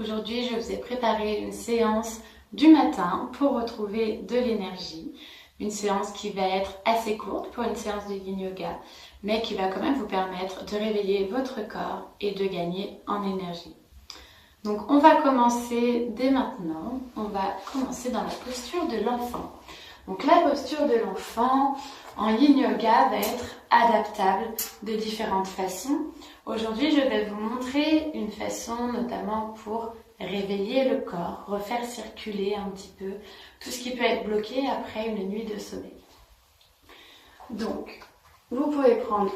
Aujourd'hui, je vous ai préparé une séance du matin pour retrouver de l'énergie. Une séance qui va être assez courte pour une séance de Yin Yoga, mais qui va quand même vous permettre de réveiller votre corps et de gagner en énergie. Donc on va commencer dès maintenant. On va commencer dans la posture de l'enfant. Donc la posture de l'enfant en Yin Yoga va être adaptable de différentes façons. Aujourd'hui, je vais vous montrer une façon notamment pour réveiller le corps, refaire circuler un petit peu tout ce qui peut être bloqué après une nuit de sommeil. Donc, vous pouvez prendre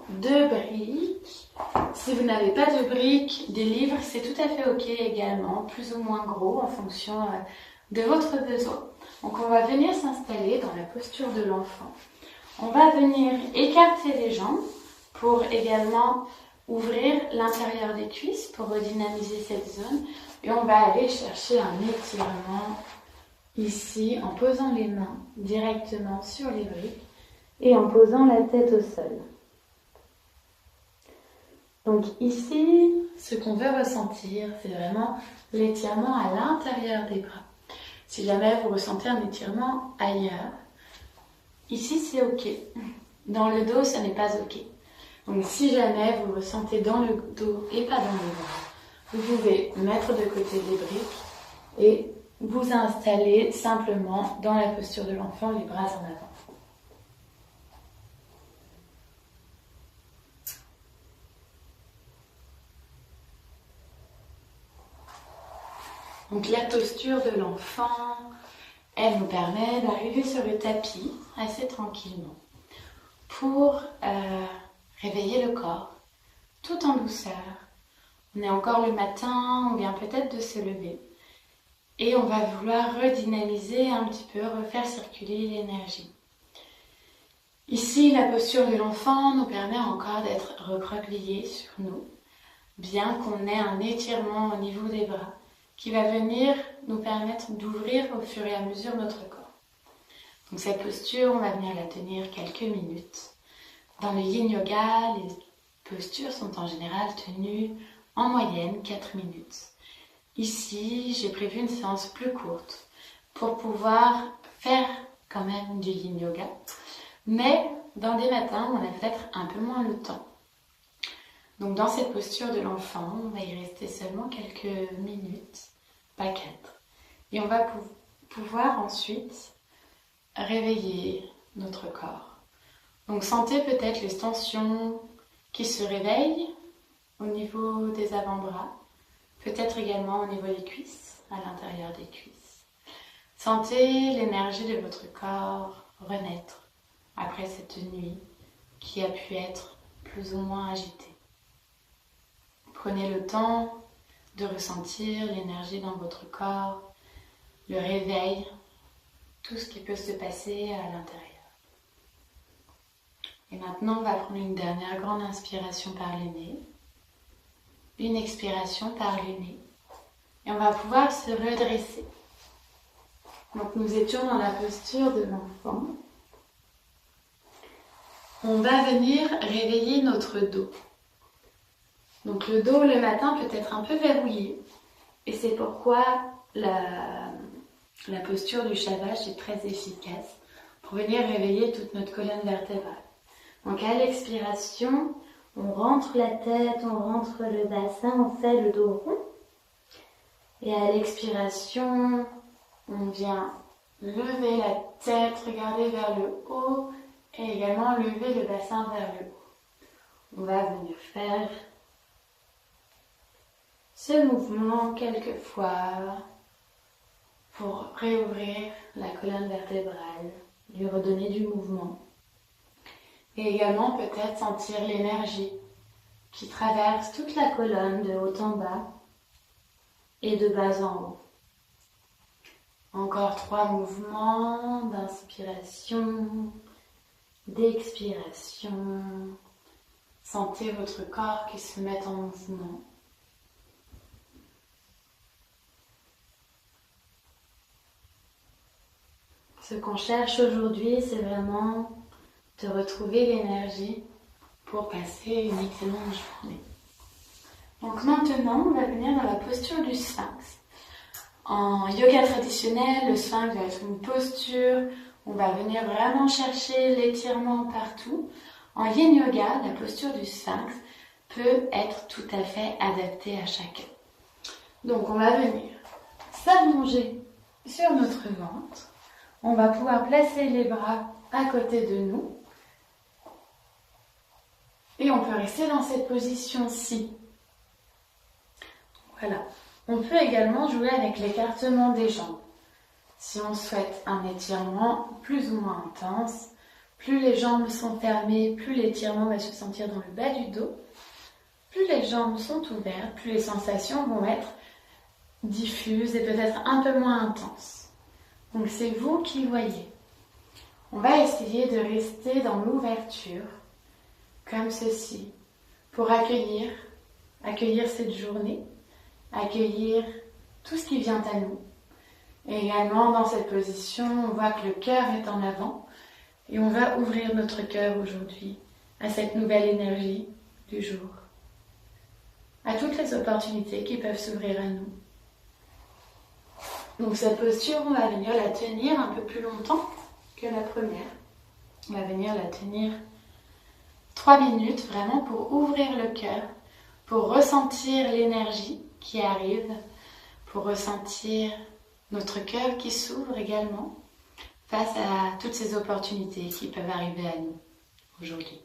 2 briques. Si vous n'avez pas de briques, des livres, c'est tout à fait ok également, plus ou moins gros en fonction de votre besoin. Donc on va venir s'installer dans la posture de l'enfant. On va venir écarter les jambes pour également ouvrir l'intérieur des cuisses pour redynamiser cette zone. Et on va aller chercher un étirement ici en posant les mains directement sur les briques et en posant la tête au sol. Donc ici, ce qu'on veut ressentir, c'est vraiment l'étirement à l'intérieur des bras. Si jamais vous ressentez un étirement ailleurs, ici c'est ok. Dans le dos, ça n'est pas ok. Donc si jamais vous ressentez dans le dos et pas dans les bras, vous pouvez mettre de côté les briques et vous installer simplement dans la posture de l'enfant, les bras en avant. Donc la posture de l'enfant, elle nous permet d'arriver sur le tapis assez tranquillement pour réveiller le corps tout en douceur. On est encore le matin, on vient peut-être de se lever et on va vouloir redynamiser un petit peu, refaire circuler l'énergie. Ici, la posture de l'enfant nous permet encore d'être recroquevillés sur nous, bien qu'on ait un étirement au niveau des bras qui va venir nous permettre d'ouvrir au fur et à mesure notre corps. Donc cette posture, on va venir la tenir quelques minutes. Dans le Yin Yoga, les postures sont en général tenues en moyenne 4 minutes. Ici, j'ai prévu une séance plus courte pour pouvoir faire quand même du Yin Yoga. Mais dans des matins, on a peut-être un peu moins le temps. Donc dans cette posture de l'enfant, on va y rester seulement quelques minutes, pas 4. Et on va pouvoir ensuite réveiller notre corps. Donc sentez peut-être les tensions qui se réveillent au niveau des avant-bras, peut-être également au niveau des cuisses, à l'intérieur des cuisses. Sentez l'énergie de votre corps renaître après cette nuit qui a pu être plus ou moins agitée. Prenez le temps de ressentir l'énergie dans votre corps, le réveil, tout ce qui peut se passer à l'intérieur. Et maintenant, on va prendre une dernière grande inspiration par le nez, une expiration par le nez, et on va pouvoir se redresser. Donc nous étions dans la posture de l'enfant. On va venir réveiller notre dos. Donc le dos le matin peut être un peu verrouillé et c'est pourquoi la posture du Shavasana est très efficace pour venir réveiller toute notre colonne vertébrale. Donc à l'expiration, on rentre la tête, on rentre le bassin, on fait le dos rond. Et à l'expiration, on vient lever la tête, regarder vers le haut et également lever le bassin vers le haut. On va venir faire ce mouvement quelques fois pour réouvrir la colonne vertébrale, lui redonner du mouvement. Et également peut-être sentir l'énergie qui traverse toute la colonne de haut en bas et de bas en haut. Encore 3 mouvements d'inspiration, d'expiration. Sentez votre corps qui se met en mouvement. Ce qu'on cherche aujourd'hui, c'est vraiment de retrouver l'énergie pour passer une excellente journée. Donc maintenant, on va venir dans la posture du sphinx. En yoga traditionnel, le sphinx va être une posture où on va venir vraiment chercher l'étirement partout. En yin yoga, la posture du sphinx peut être tout à fait adaptée à chacun. Donc on va venir s'allonger sur notre ventre. On va pouvoir placer les bras à côté de nous. Et on peut rester dans cette position-ci. Voilà. On peut également jouer avec l'écartement des jambes. Si on souhaite un étirement plus ou moins intense, plus les jambes sont fermées, plus l'étirement va se sentir dans le bas du dos. Plus les jambes sont ouvertes, plus les sensations vont être diffuses et peut-être un peu moins intenses. Donc c'est vous qui voyez. On va essayer de rester dans l'ouverture, comme ceci, pour accueillir cette journée, accueillir tout ce qui vient à nous. Et également dans cette position, on voit que le cœur est en avant et on va ouvrir notre cœur aujourd'hui à cette nouvelle énergie du jour, à toutes les opportunités qui peuvent s'ouvrir à nous. Donc cette posture, on va venir la tenir un peu plus longtemps que la première. On va venir la tenir 3 minutes vraiment pour ouvrir le cœur, pour ressentir l'énergie qui arrive, pour ressentir notre cœur qui s'ouvre également face à toutes ces opportunités qui peuvent arriver à nous aujourd'hui.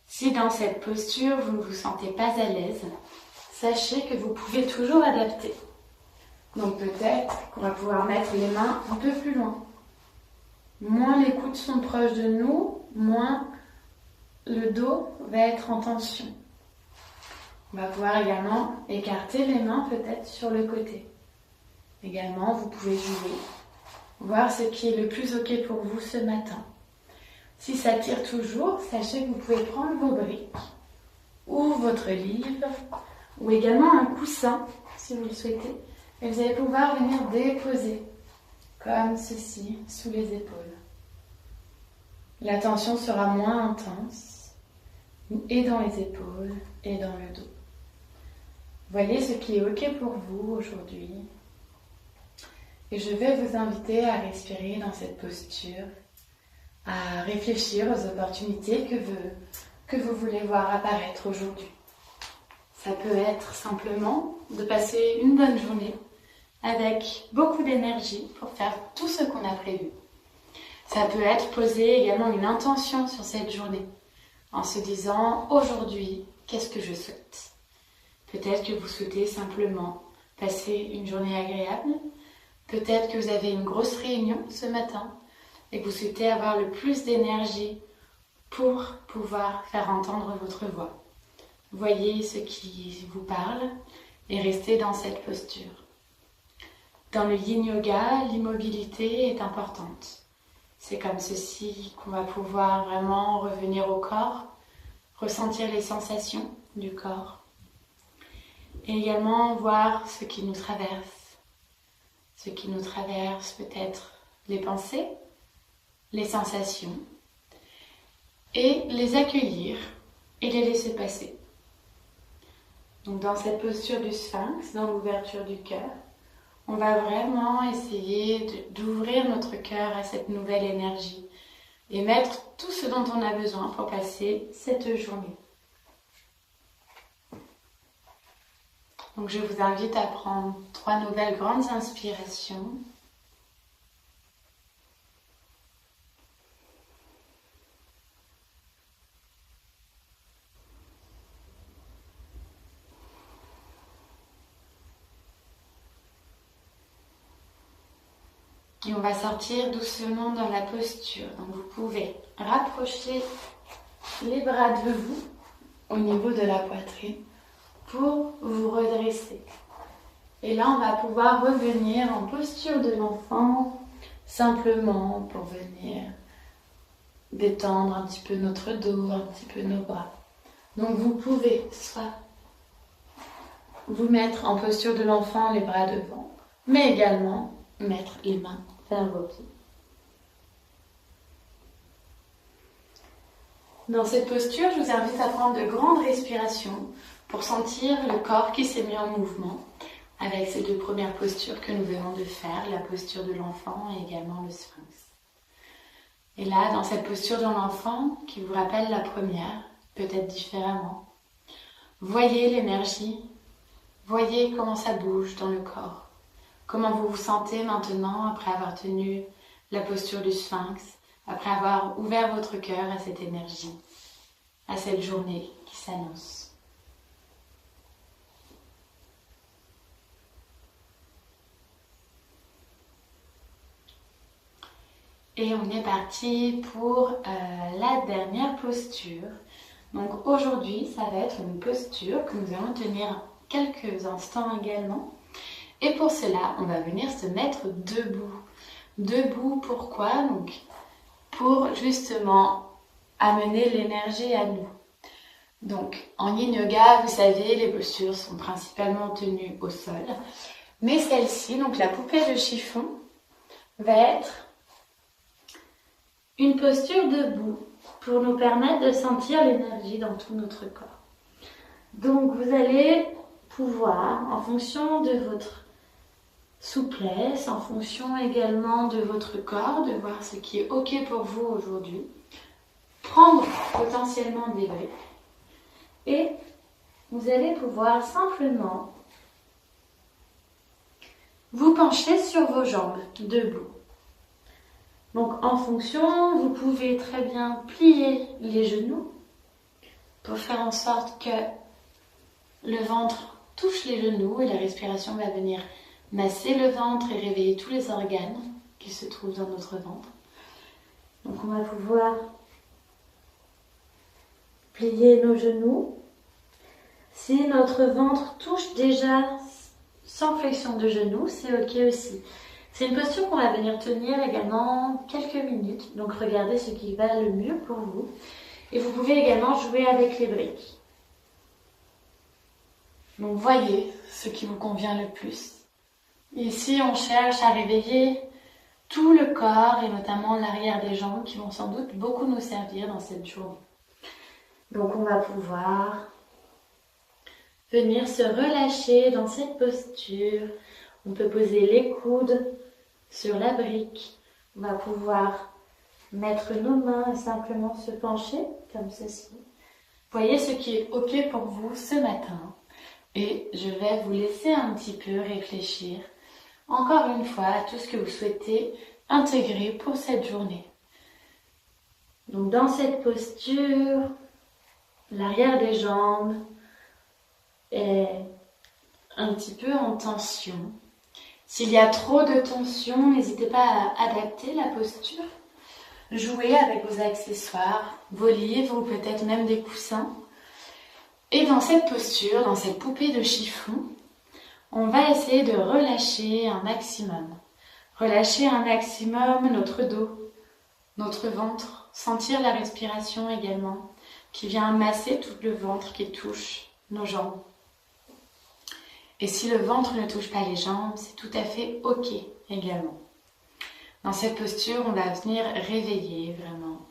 Si dans cette posture vous ne vous sentez pas à l'aise, sachez que vous pouvez toujours adapter. Donc peut-être qu'on va pouvoir mettre les mains un peu plus loin. Moins les coudes sont proches de nous, moins le dos va être en tension. On va pouvoir également écarter les mains peut-être sur le côté. Également, vous pouvez jouer, voir ce qui est le plus ok pour vous ce matin. Si ça tire toujours, sachez que vous pouvez prendre vos briques ou votre livre ou également un coussin si vous le souhaitez. Et vous allez pouvoir venir déposer comme ceci sous les épaules. La tension sera moins intense et dans les épaules et dans le dos. Voyez ce qui est ok pour vous aujourd'hui. Et je vais vous inviter à respirer dans cette posture, à réfléchir aux opportunités que vous voulez voir apparaître aujourd'hui. Ça peut être simplement de passer une bonne journée avec beaucoup d'énergie pour faire tout ce qu'on a prévu. Ça peut être poser également une intention sur cette journée en se disant aujourd'hui, qu'est-ce que je souhaite ? Peut-être que vous souhaitez simplement passer une journée agréable. Peut-être que vous avez une grosse réunion ce matin et que vous souhaitez avoir le plus d'énergie pour pouvoir faire entendre votre voix. Voyez ce qui vous parle et restez dans cette posture. Dans le yin yoga, l'immobilité est importante. C'est comme ceci qu'on va pouvoir vraiment revenir au corps, ressentir les sensations du corps et également voir ce qui nous traverse. Ce qui nous traverse peut-être les pensées, les sensations et les accueillir et les laisser passer. Donc dans cette posture du sphinx, dans l'ouverture du cœur, on va vraiment essayer d'ouvrir notre cœur à cette nouvelle énergie et mettre tout ce dont on a besoin pour passer cette journée. Donc je vous invite à prendre 3 nouvelles grandes inspirations. Et on va sortir doucement dans la posture. Donc vous pouvez rapprocher les bras de vous au niveau de la poitrine pour vous redresser. Et là, on va pouvoir revenir en posture de l'enfant, simplement pour venir détendre un petit peu notre dos, un petit peu nos bras. Donc vous pouvez soit vous mettre en posture de l'enfant, les bras devant, mais également mettre les mains vers vos pieds. Dans cette posture, je vous invite à prendre de grandes respirations pour sentir le corps qui s'est mis en mouvement avec ces deux premières postures que nous venons de faire, la posture de l'enfant et également le sphinx. Et là, dans cette posture de l'enfant, qui vous rappelle la première, peut-être différemment, voyez l'énergie, voyez comment ça bouge dans le corps, comment vous vous sentez maintenant après avoir tenu la posture du sphinx, après avoir ouvert votre cœur à cette énergie, à cette journée qui s'annonce. Et on est parti pour la dernière posture. Donc aujourd'hui, ça va être une posture que nous allons tenir quelques instants également. Et pour cela, on va venir se mettre debout. Debout, pourquoi? Donc, pour justement amener l'énergie à nous. Donc, en yin yoga, vous savez, les postures sont principalement tenues au sol. Mais celle-ci, donc la poupée de chiffon, va être une posture debout pour nous permettre de sentir l'énergie dans tout notre corps. Donc vous allez pouvoir, en fonction de votre souplesse, en fonction également de votre corps, de voir ce qui est OK pour vous aujourd'hui, prendre potentiellement des briques et vous allez pouvoir simplement vous pencher sur vos jambes debout. Donc en fonction, vous pouvez très bien plier les genoux pour faire en sorte que le ventre touche les genoux et la respiration va venir masser le ventre et réveiller tous les organes qui se trouvent dans notre ventre. Donc on va pouvoir plier nos genoux. Si notre ventre touche déjà sans flexion de genoux, c'est OK aussi. C'est une posture qu'on va venir tenir également quelques minutes. Donc regardez ce qui va le mieux pour vous. Et vous pouvez également jouer avec les briques. Donc voyez ce qui vous convient le plus. Ici, on cherche à réveiller tout le corps et notamment l'arrière des jambes qui vont sans doute beaucoup nous servir dans cette journée. Donc on va pouvoir venir se relâcher dans cette posture. On peut poser les coudes sur la brique. On va pouvoir mettre nos mains et simplement se pencher comme ceci. Voyez ce qui est OK pour vous ce matin. Et je vais vous laisser un petit peu réfléchir encore une fois à tout ce que vous souhaitez intégrer pour cette journée. Donc dans cette posture, l'arrière des jambes est un petit peu en tension. S'il y a trop de tension, n'hésitez pas à adapter la posture. Jouez avec vos accessoires, vos livres ou peut-être même des coussins. Et dans cette posture, dans cette poupée de chiffon, on va essayer de relâcher un maximum. Relâcher un maximum notre dos, notre ventre. Sentir la respiration également, qui vient masser tout le ventre qui touche nos jambes. Et si le ventre ne touche pas les jambes, c'est tout à fait OK également. Dans cette posture, on va venir réveiller vraiment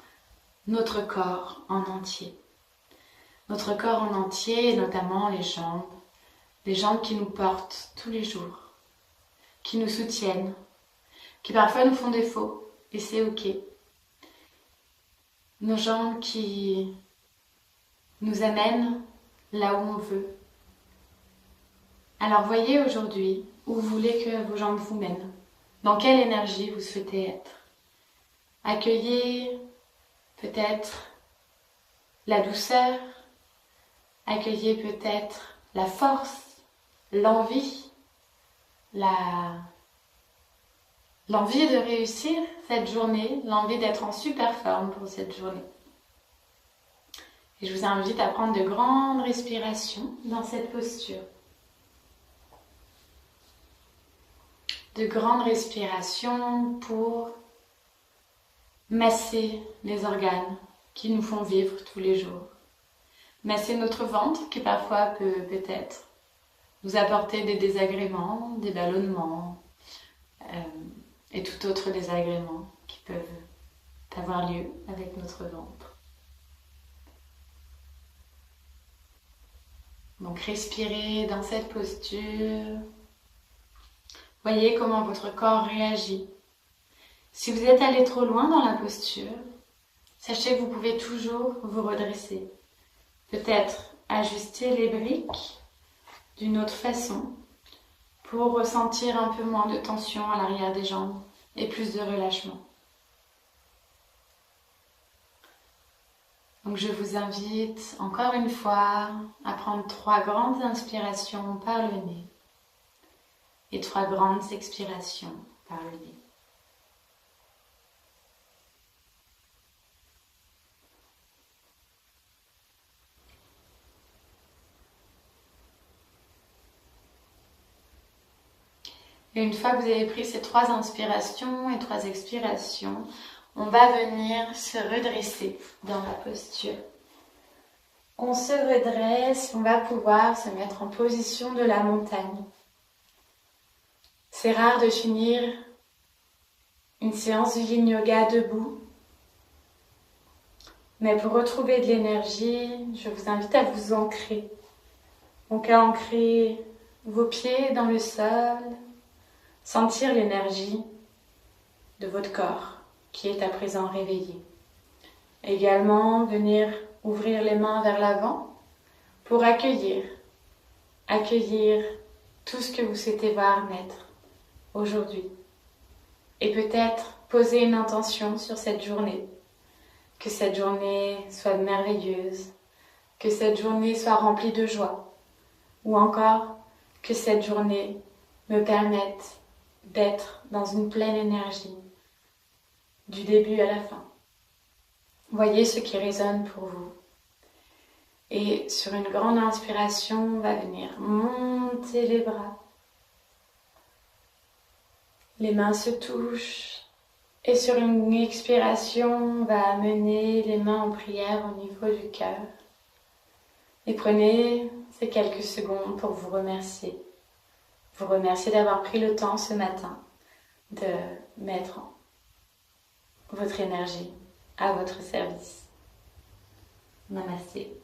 notre corps en entier. Notre corps en entier, et notamment les jambes qui nous portent tous les jours, qui nous soutiennent, qui parfois nous font défaut, et c'est OK. Nos jambes qui nous amènent là où on veut. Alors voyez aujourd'hui où vous voulez que vos jambes vous mènent, dans quelle énergie vous souhaitez être. Accueillez peut-être la douceur, accueillez peut-être la force, l'envie, l'envie de réussir cette journée, l'envie d'être en super forme pour cette journée. Et je vous invite à prendre de grandes respirations dans cette posture. De grandes respirations pour masser les organes qui nous font vivre tous les jours. Masser notre ventre qui parfois peut peut-être nous apporter des désagréments, des ballonnements et tout autre désagrément qui peuvent avoir lieu avec notre ventre. Donc respirez dans cette posture. Voyez comment votre corps réagit. Si vous êtes allé trop loin dans la posture, sachez que vous pouvez toujours vous redresser. Peut-être ajuster les briques d'une autre façon pour ressentir un peu moins de tension à l'arrière des jambes et plus de relâchement. Donc je vous invite encore une fois à prendre 3 grandes inspirations par le nez et 3 grandes expirations par le nez. Et une fois que vous avez pris ces 3 inspirations et 3 expirations, on va venir se redresser dans la posture. On se redresse, on va pouvoir se mettre en position de la montagne. C'est rare de finir une séance de yin yoga debout. Mais pour retrouver de l'énergie, je vous invite à vous ancrer. Donc à ancrer vos pieds dans le sol, sentir l'énergie de votre corps qui est à présent réveillé. Également, venir ouvrir les mains vers l'avant pour accueillir tout ce que vous souhaitez voir naître aujourd'hui. Et peut-être poser une intention sur cette journée. Que cette journée soit merveilleuse, que cette journée soit remplie de joie, ou encore que cette journée me permette d'être dans une pleine énergie, du début à la fin. Voyez ce qui résonne pour vous. Et sur une grande inspiration, on va venir monter les bras. Les mains se touchent. Et sur une expiration, on va amener les mains en prière au niveau du cœur. Et prenez ces quelques secondes pour vous remercier. Vous remercier d'avoir pris le temps ce matin de mettre votre énergie à votre service. Namasté.